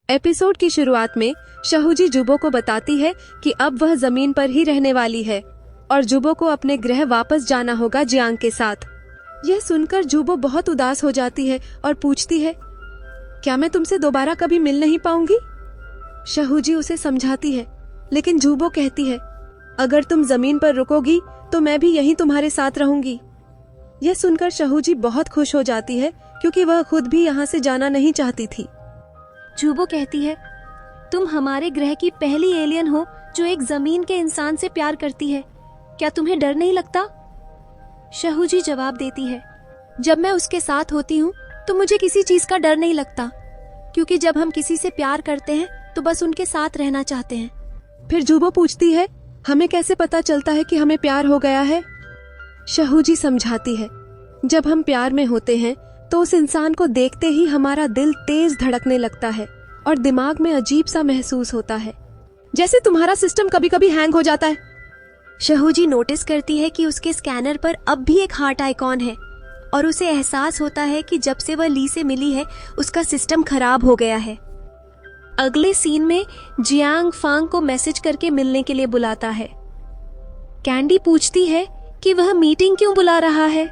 Episode की शुरुआत में शहूजी जुबो को बताती है कि अब वह जमीन पर ही रहने वाली है और जुबो को अपने गृह वापस जाना होगा जियांग के साथ। यह सुनकर जुबो बहुत उदास हो जाती है और पूछती है, क्या मैं तुमसे दोबारा कभी मिल नहीं पाऊंगी? शहूजी उसे समझाती है, लेकिन जुबो कहती है, अगर तुम जमीन पर रुकोगी तो मैं भी यहीं तुम्हारे साथ रहूंगी। यह सुनकर शहूजी बहुत खुश हो जाती है क्योंकि वह खुद भी यहाँ से जाना नहीं चाहती थी। जुबो कहती है, तुम हमारे ग्रह की पहली एलियन हो जो एक जमीन के इंसान से प्यार करती है। क्या तुम्हें डर नहीं लगता? शहूजी जवाब देती है, जब मैं उसके साथ होती हूँ तो मुझे किसी चीज का डर नहीं लगता, क्योंकि जब हम किसी से प्यार करते हैं तो बस उनके साथ रहना चाहते हैं। फिर जुबो पूछती है, हमें कैसे पता चलता है कि हमें प्यार हो गया है? शहूजी समझाती है, जब हम प्यार में होते हैं तो उस इंसान को देखते ही हमारा दिल तेज धड़कने लगता है और दिमाग में अजीब सा महसूस होता है, जैसे तुम्हारा सिस्टम कभी कभी हैंग हो जाता है। शहूजी नोटिस करती है कि उसके स्कैनर पर अब भी एक हार्ट आइकॉन है और उसे एहसास होता है कि जब से वह ली से मिली है उसका सिस्टम खराब हो गया है। अगले सीन में जियांग फांग को मैसेज करके मिलने के लिए बुलाता है। कैंडी पूछती है कि वह मीटिंग क्यों बुला रहा है।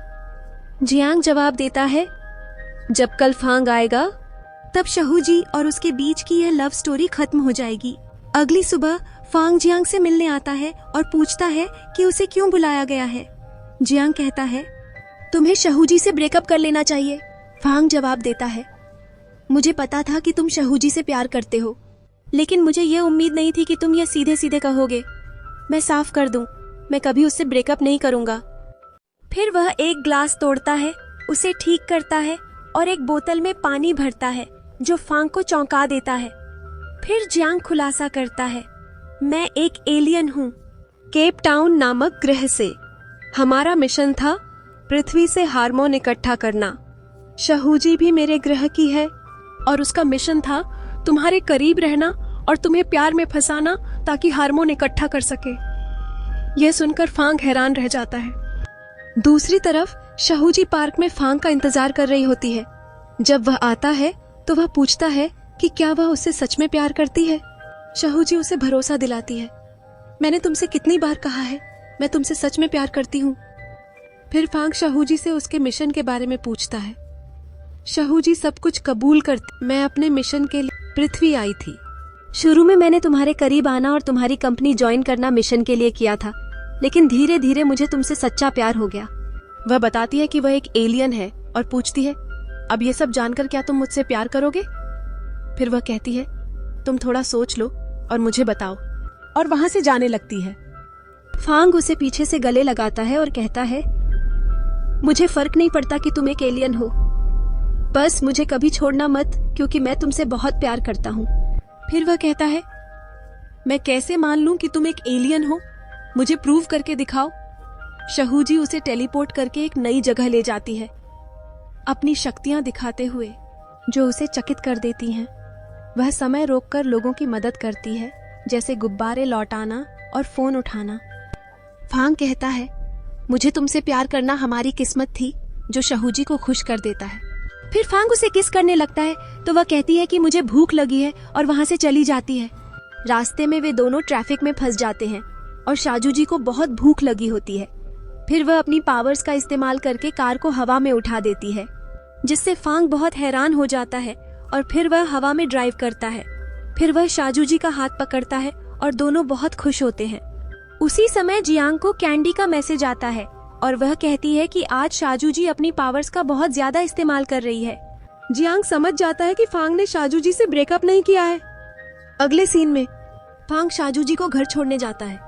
जियांग जवाब देता है, जब कल फांग आएगा तब शहूजी और उसके बीच की यह लव स्टोरी खत्म हो जाएगी। अगली सुबह फांग जियांग से मिलने आता है और पूछता है कि उसे क्यों बुलाया गया है। जियांग कहता है, तुम्हें शहूजी से ब्रेकअप कर लेना चाहिए। फांग जवाब देता है, मुझे पता था कि तुम शहूजी से प्यार करते हो, लेकिन मुझे यह उम्मीद नहीं थी कि तुम यह सीधे सीधे कहोगे। मैं साफ कर दूं, मैं कभी उससे ब्रेकअप नहीं करूंगा। फिर वह एक ग्लास तोड़ता है, उसे ठीक करता है और एक बोतल में पानी भरता है जो फांग को चौंका देता है। फिर जियांग खुलासा करता है, मैं एक एलियन हूँ, केप टाउन नामक ग्रह से। हमारा मिशन था पृथ्वी से हार्मोन इकट्ठा करना। शहूजी भी मेरे ग्रह की है और उसका मिशन था तुम्हारे करीब रहना और तुम्हें प्यार में फंसाना ताकि हार्मोन इकट्ठा कर सके। यह सुनकर फांग हैरान रह जाता है। दूसरी तरफ शहूजी पार्क में फांग का इंतजार कर रही होती है। जब वह आता है तो वह पूछता है कि क्या वह उससे सच में प्यार करती है। शहूजी उसे भरोसा दिलाती है, मैंने तुमसे कितनी बार कहा है, मैं तुमसे सच में प्यार करती हूँ। फिर फांग शहूजी से उसके मिशन के बारे में पूछता है। शहूजी सब कुछ कबूल करती, मैं अपने मिशन के लिए पृथ्वी आई थी। शुरू में मैंने तुम्हारे करीब आना और तुम्हारी कंपनी ज्वाइन करना मिशन के लिए किया था, लेकिन धीरे धीरे मुझे तुमसे सच्चा प्यार हो गया। वह बताती है कि वह एक एलियन है और पूछती है, अब ये सब जानकर क्या तुम मुझसे प्यार करोगे? फिर वह कहती है, तुम थोड़ा सोच लो और मुझे बताओ, और वहां से जाने लगती है। फांग उसे पीछे से गले लगाता है और कहता है, मुझे फर्क नहीं पड़ता कि तुम एक एलियन हो, बस मुझे कभी छोड़ना मत, क्योंकि मैं तुमसे बहुत प्यार करता हूँ। फिर वह कहता है, मैं कैसे मान लूं कि तुम एक एलियन हो, मुझे प्रूव करके दिखाओ। शहूजी उसे टेलीपोर्ट करके एक नई जगह ले जाती है, अपनी शक्तियां दिखाते हुए, जो उसे चकित कर देती हैं। वह समय रोककर लोगों की मदद करती है, जैसे गुब्बारे लौटाना और फोन उठाना। फांग कहता है, मुझे तुमसे प्यार करना हमारी किस्मत थी, जो शहूजी को खुश कर देता है। फिर फांग उसे किस करने लगता है तो वह कहती है कि मुझे भूख लगी है और वहां से चली जाती है। रास्ते में वे दोनों ट्रैफिक में फंस जाते हैं और शाजूजी को बहुत भूख लगी होती है। फिर वह अपनी पावर्स का इस्तेमाल करके कार को हवा में उठा देती है, जिससे फांग बहुत हैरान हो जाता है और फिर वह हवा में ड्राइव करता है। फिर वह शाजूजी का हाथ पकड़ता है और दोनों बहुत खुश होते हैं। उसी समय जियांग को कैंडी का मैसेज आता है और वह कहती है कि आज शाजूजी अपनी पावर्स का बहुत ज्यादा इस्तेमाल कर रही है। जियांग समझ जाता है कि फांग ने शाजूजी से ब्रेकअप नहीं किया है। अगले सीन में फांग शाजूजी को घर छोड़ने जाता है।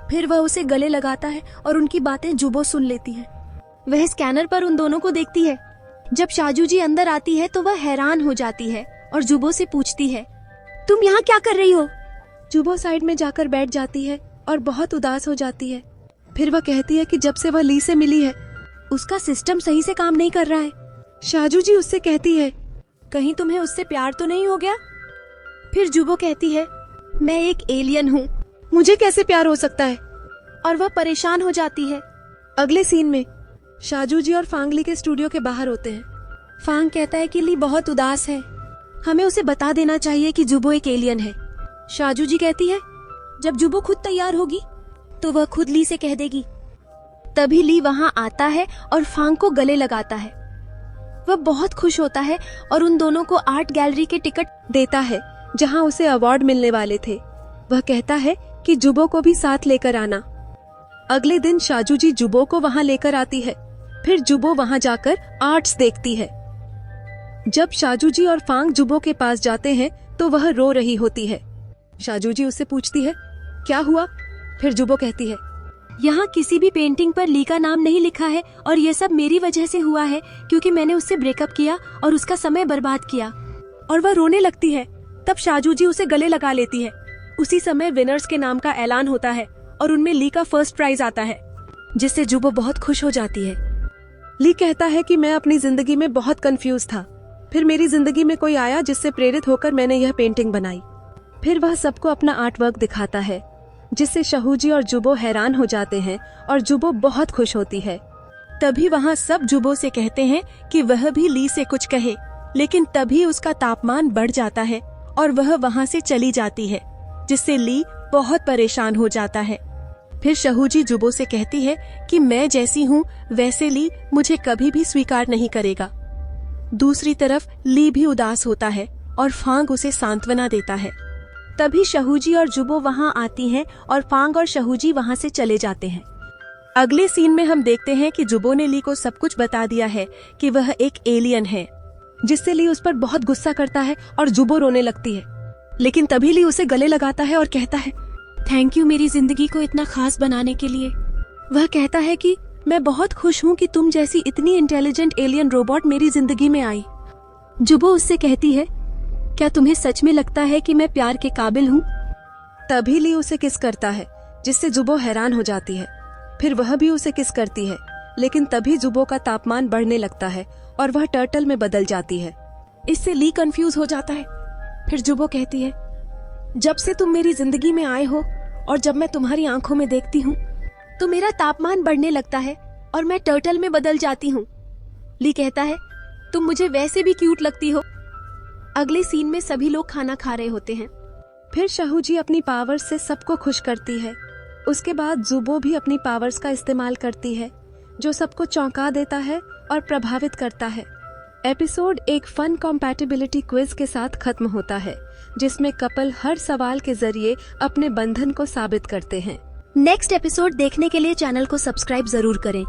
फिर वह उसे गले लगाता है और उनकी बातें जुबो सुन लेती है। वह स्कैनर पर उन दोनों को देखती है। जब शाजूजी अंदर आती है तो वह हैरान हो जाती है और जुबो से पूछती है, तुम यहाँ क्या कर रही हो? जुबो साइड में जाकर बैठ जाती है और बहुत उदास हो जाती है। फिर वह कहती है कि जब से वह ली से मिली है उसका सिस्टम सही से काम नहीं कर रहा है। शाजूजी उससे कहती है, कहीं तुम्हें उससे प्यार तो नहीं हो गया? फिर जुबो कहती है, मैं एक एलियन हूँ, मुझे कैसे प्यार हो सकता है? और वह परेशान हो जाती है। अगले सीन में शाजूजी और फांग ली के स्टूडियो के बाहर होते हैं। फांग कहता है कि ली बहुत उदास है। हमें उसे बता देना चाहिए कि जुबो एक एलियन है। शाजू जी कहती है जब जुबो खुद तैयार होगी तो वह खुद ली से कह देगी। तभी ली वहां आता है और फांग को गले लगाता है। वह बहुत खुश होता है और उन दोनों को आर्ट गैलरी के टिकट देता है जहां उसे अवार्ड मिलने वाले थे। वह कहता है कि जुबो को भी साथ लेकर आना। अगले दिन शाजू जी जुबो को वहां लेकर आती है। फिर जुबो वहां जाकर आर्ट्स देखती है। जब शाजू जी और फांग जुबो के पास जाते हैं तो वह रो रही होती है। शाजू जी उससे पूछती है क्या हुआ? फिर जुबो कहती है यहाँ किसी भी पेंटिंग पर ली का नाम नहीं लिखा है और ये सब मेरी वजह से हुआ है क्योंकि मैंने उससे ब्रेकअप किया और उसका समय बर्बाद किया। और वह रोने लगती है। तब शाजू जी उसे गले लगा लेती है। उसी समय विनर्स के नाम का ऐलान होता है और उनमें ली का फर्स्ट प्राइज आता है, जिससे जुबो बहुत खुश हो जाती है। ली कहता है कि मैं अपनी जिंदगी में बहुत कंफ्यूज था। फिर मेरी जिंदगी में कोई आया जिससे प्रेरित होकर मैंने यह पेंटिंग बनाई। फिर वह सबको अपना आर्ट वर्क दिखाता है, जिससे शहूजी और जुबो हैरान हो जाते हैं और जुबो बहुत खुश होती है। तभी वहाँ सब जुबो से कहते हैं कि वह भी ली से कुछ कहे, लेकिन तभी उसका तापमान बढ़ जाता है और वह वहाँ से चली जाती है, जिससे ली बहुत परेशान हो जाता है। फिर शहूजी जुबो से कहती है कि मैं जैसी हूँ वैसे ली मुझे कभी भी स्वीकार नहीं करेगा। दूसरी तरफ ली भी उदास होता है और फांग उसे सांत्वना देता है। तभी शहूजी और जुबो वहां आती हैं और फांग और शहूजी वहां से चले जाते हैं। अगले सीन में हम देखते हैं कि जुबो ने ली को सब कुछ बता दिया है कि वह एक एलियन है, जिससे ली उस पर बहुत गुस्सा करता है और जुबो रोने लगती है। लेकिन तभी ली उसे गले लगाता है और कहता है थैंक यू मेरी जिंदगी को इतना खास बनाने के लिए। वह कहता है कि मैं बहुत खुश हूँ कि तुम जैसी इतनी इंटेलिजेंट एलियन रोबोट मेरी जिंदगी में आई। जुबो उससे कहती है क्या तुम्हें सच में लगता है कि मैं प्यार के काबिल हूँ? तभी ली उसे किस करता है, जिससे जुबो हैरान हो जाती है। फिर वह भी उसे किस करती है, लेकिन तभी जुबो का तापमान बढ़ने लगता है और वह टर्टल में बदल जाती है। इससे ली कंफ्यूज हो जाता है। फिर जुबो कहती है जब से तुम मेरी जिंदगी में आए हो और जब मैं तुम्हारी आंखों में देखती हूँ तो मेरा तापमान बढ़ने लगता है और मैं टर्टल में बदल जाती हूँ। ली कहता है तुम मुझे वैसे भी क्यूट लगती हो। अगले सीन में सभी लोग खाना खा रहे होते हैं। फिर शहूजी अपनी पावर्स से सबको खुश करती है। उसके बाद जुबो भी अपनी पावर्स का इस्तेमाल करती है, जो सबको चौंका देता है और प्रभावित करता है। एपिसोड एक फन कॉम्पैटिबिलिटी क्विज के साथ खत्म होता है, जिसमें कपल हर सवाल के जरिए अपने बंधन को साबित करते हैं। नेक्स्ट एपिसोड देखने के लिए चैनल को सब्सक्राइब जरूर करें।